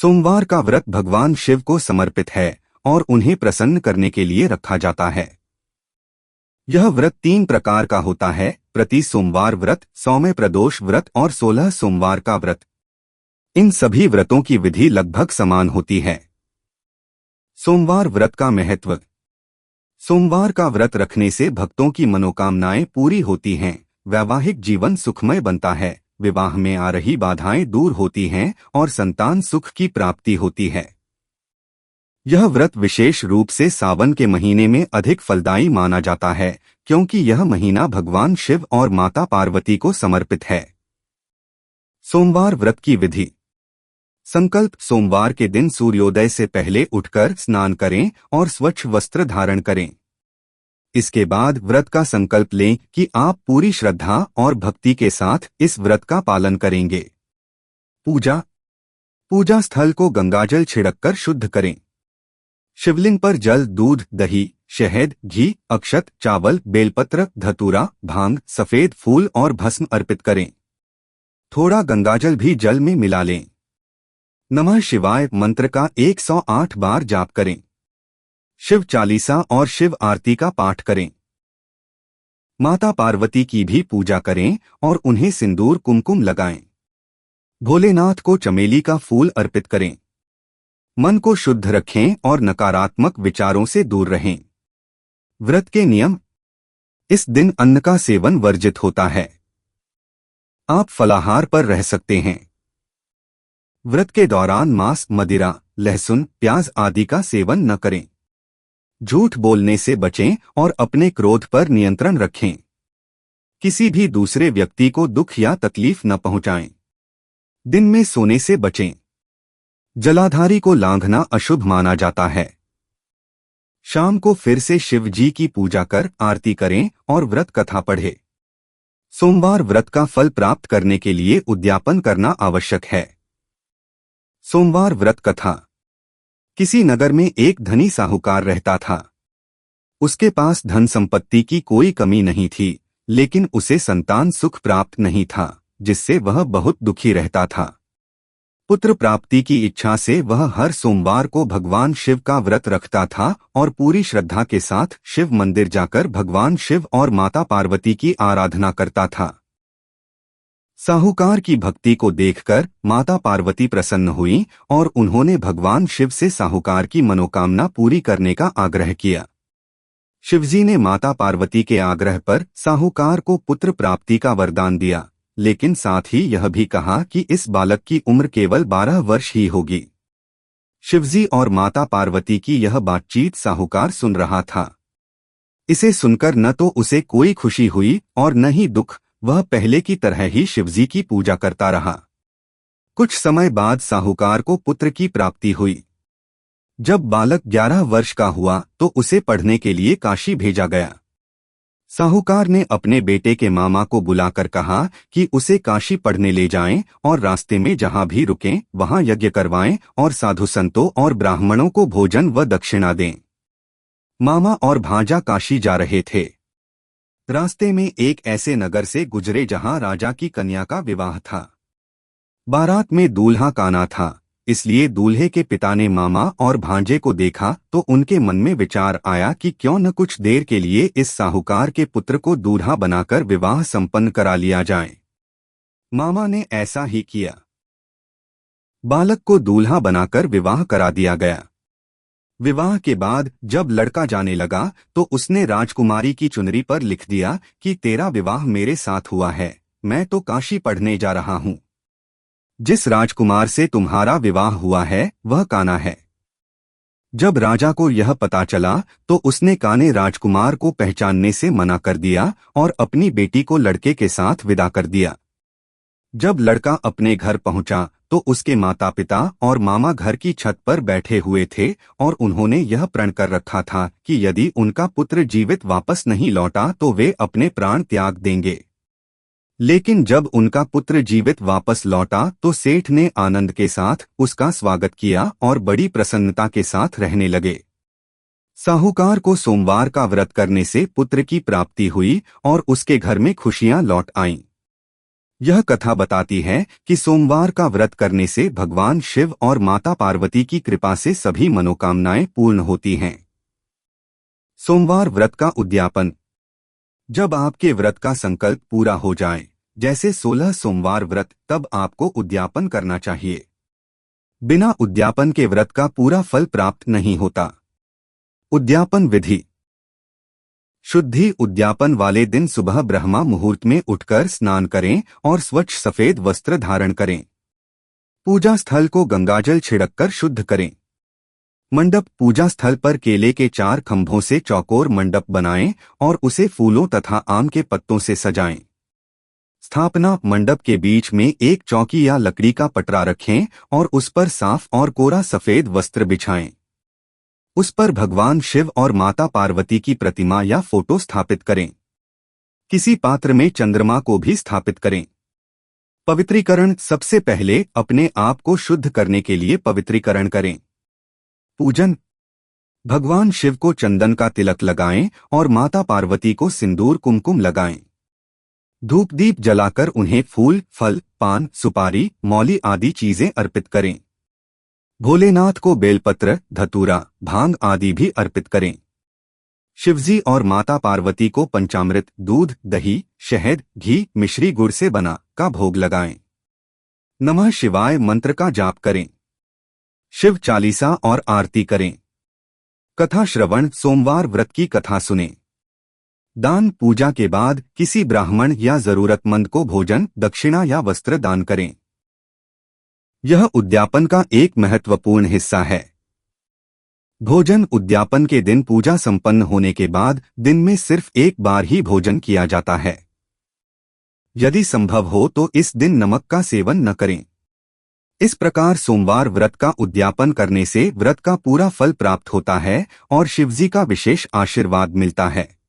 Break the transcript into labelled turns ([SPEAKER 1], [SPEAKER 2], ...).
[SPEAKER 1] सोमवार का व्रत भगवान शिव को समर्पित है और उन्हें प्रसन्न करने के लिए रखा जाता है। यह व्रत 3 प्रकार का होता है: प्रति सोमवार व्रत, सौम्य प्रदोष व्रत और 16 सोमवार का व्रत। इन सभी व्रतों की विधि लगभग समान होती है। सोमवार व्रत का महत्व। सोमवार का व्रत रखने से भक्तों की मनोकामनाएं पूरी होती हैं, वैवाहिक जीवन सुखमय बनता है, विवाह में आ रही बाधाएं दूर होती हैं और संतान सुख की प्राप्ति होती है। यह व्रत विशेष रूप से सावन के महीने में अधिक फलदायी माना जाता है, क्योंकि यह महीना भगवान शिव और माता पार्वती को समर्पित है। सोमवार व्रत की विधि। संकल्प: सोमवार के दिन सूर्योदय से पहले उठकर स्नान करें और स्वच्छ वस्त्र धारण करें। इसके बाद व्रत का संकल्प लें कि आप पूरी श्रद्धा और भक्ति के साथ इस व्रत का पालन करेंगे। पूजा स्थल को गंगाजल छिड़ककर शुद्ध करें। शिवलिंग पर जल, दूध, दही, शहद, घी, अक्षत, चावल, बेलपत्र, धतूरा, भांग, सफेद फूल और भस्म अर्पित करें। थोड़ा गंगाजल भी जल में मिला लें। नमः शिवाय मंत्र का 108 बार जाप करें। शिव चालीसा और शिव आरती का पाठ करें। माता पार्वती की भी पूजा करें और उन्हें सिंदूर कुमकुम लगाएं। भोलेनाथ को चमेली का फूल अर्पित करें। मन को शुद्ध रखें और नकारात्मक विचारों से दूर रहें। व्रत के नियम। इस दिन अन्न का सेवन वर्जित होता है। आप फलाहार पर रह सकते हैं। व्रत के दौरान मांस, मदिरा, लहसुन, प्याज आदि का सेवन न करें। झूठ बोलने से बचें और अपने क्रोध पर नियंत्रण रखें। किसी भी दूसरे व्यक्ति को दुख या तकलीफ न पहुंचाएं। दिन में सोने से बचें। जलाधारी को लांघना अशुभ माना जाता है। शाम को फिर से शिव जी की पूजा कर आरती करें और व्रत कथा पढ़ें। सोमवार व्रत का फल प्राप्त करने के लिए उद्यापन करना आवश्यक है। सोमवार व्रत कथा। किसी नगर में एक धनी साहूकार रहता था। उसके पास धन संपत्ति की कोई कमी नहीं थी, लेकिन उसे संतान सुख प्राप्त नहीं था, जिससे वह बहुत दुखी रहता था। पुत्र प्राप्ति की इच्छा से वह हर सोमवार को भगवान शिव का व्रत रखता था और पूरी श्रद्धा के साथ शिव मंदिर जाकर भगवान शिव और माता पार्वती की आराधना करता था। साहूकार की भक्ति को देखकर माता पार्वती प्रसन्न हुई और उन्होंने भगवान शिव से साहूकार की मनोकामना पूरी करने का आग्रह किया। शिवजी ने माता पार्वती के आग्रह पर साहूकार को पुत्र प्राप्ति का वरदान दिया, लेकिन साथ ही यह भी कहा कि इस बालक की उम्र केवल 12 वर्ष ही होगी। शिवजी और माता पार्वती की यह बातचीत साहूकार सुन रहा था। इसे सुनकर न तो उसे कोई खुशी हुई और न ही दुख। वह पहले की तरह ही शिवजी की पूजा करता रहा। कुछ समय बाद साहूकार को पुत्र की प्राप्ति हुई। जब बालक 11 वर्ष का हुआ तो उसे पढ़ने के लिए काशी भेजा गया। साहूकार ने अपने बेटे के मामा को बुलाकर कहा कि उसे काशी पढ़ने ले जाएं और रास्ते में जहां भी रुकें वहां यज्ञ करवाएं और साधु संतों और ब्राह्मणों को भोजन व दक्षिणा दें। मामा और भांजा काशी जा रहे थे। रास्ते में एक ऐसे नगर से गुजरे जहां राजा की कन्या का विवाह था। बारात में दूल्हा काना था, इसलिए दूल्हे के पिता ने मामा और भांजे को देखा तो उनके मन में विचार आया कि क्यों न कुछ देर के लिए इस साहूकार के पुत्र को दूल्हा बनाकर विवाह संपन्न करा लिया जाए। मामा ने ऐसा ही किया। बालक को दूल्हा बनाकर विवाह करा दिया गया। विवाह के बाद जब लड़का जाने लगा तो उसने राजकुमारी की चुनरी पर लिख दिया कि तेरा विवाह मेरे साथ हुआ है, मैं तो काशी पढ़ने जा रहा हूँ। जिस राजकुमार से तुम्हारा विवाह हुआ है वह काना है। जब राजा को यह पता चला तो उसने काने राजकुमार को पहचानने से मना कर दिया और अपनी बेटी को लड़के के साथ विदा कर दिया। जब लड़का अपने घर पहुंचा तो उसके माता पिता और मामा घर की छत पर बैठे हुए थे और उन्होंने यह प्रण कर रखा था कि यदि उनका पुत्र जीवित वापस नहीं लौटा तो वे अपने प्राण त्याग देंगे। लेकिन जब उनका पुत्र जीवित वापस लौटा तो सेठ ने आनंद के साथ उसका स्वागत किया और बड़ी प्रसन्नता के साथ रहने लगे। साहूकार को सोमवार का व्रत करने से पुत्र की प्राप्ति हुई और उसके घर में खुशियां लौट आईं। यह कथा बताती है कि सोमवार का व्रत करने से भगवान शिव और माता पार्वती की कृपा से सभी मनोकामनाएं पूर्ण होती हैं। सोमवार व्रत का उद्यापन। जब आपके व्रत का संकल्प पूरा हो जाए, जैसे 16 सोमवार व्रत, तब आपको उद्यापन करना चाहिए। बिना उद्यापन के व्रत का पूरा फल प्राप्त नहीं होता। उद्यापन विधि। शुद्धि उद्यापन वाले दिन सुबह ब्रह्मा मुहूर्त में उठकर स्नान करें और स्वच्छ सफेद वस्त्र धारण करें। पूजा स्थल को गंगाजल छिड़ककर शुद्ध करें। मंडप। पूजा स्थल पर केले के 4 खंभों से चौकोर मंडप बनाएं और उसे फूलों तथा आम के पत्तों से सजाएं। स्थापना। मंडप के बीच में एक चौकी या लकड़ी का पटरा रखें और उस पर साफ और कोरा सफेद वस्त्र बिछाएं। उस पर भगवान शिव और माता पार्वती की प्रतिमा या फोटो स्थापित करें। किसी पात्र में चंद्रमा को भी स्थापित करें। पवित्रीकरण। सबसे पहले अपने आप को शुद्ध करने के लिए पवित्रीकरण करें। पूजन। भगवान शिव को चंदन का तिलक लगाएं और माता पार्वती को सिंदूर कुमकुम लगाएं। धूप दीप जलाकर उन्हें फूल, फल, पान, सुपारी, मौली आदि चीजें अर्पित करें। भोलेनाथ को बेलपत्र, धतूरा, भांग आदि भी अर्पित करें। शिवजी और माता पार्वती को पंचामृत, दूध, दही, शहद, घी, मिश्री, गुड़ से बना का भोग लगाएं। नमः शिवाय मंत्र का जाप करें। शिव चालीसा और आरती करें। कथा श्रवण। सोमवार व्रत की कथा सुनें। दान। पूजा के बाद किसी ब्राह्मण या जरूरतमंद को भोजन, दक्षिणा या वस्त्र दान करें। यह उद्यापन का एक महत्वपूर्ण हिस्सा है। भोजन। उद्यापन के दिन पूजा संपन्न होने के बाद दिन में सिर्फ एक बार ही भोजन किया जाता है। यदि संभव हो तो इस दिन नमक का सेवन न करें। इस प्रकार सोमवार व्रत का उद्यापन करने से व्रत का पूरा फल प्राप्त होता है और शिवजी का विशेष आशीर्वाद मिलता है।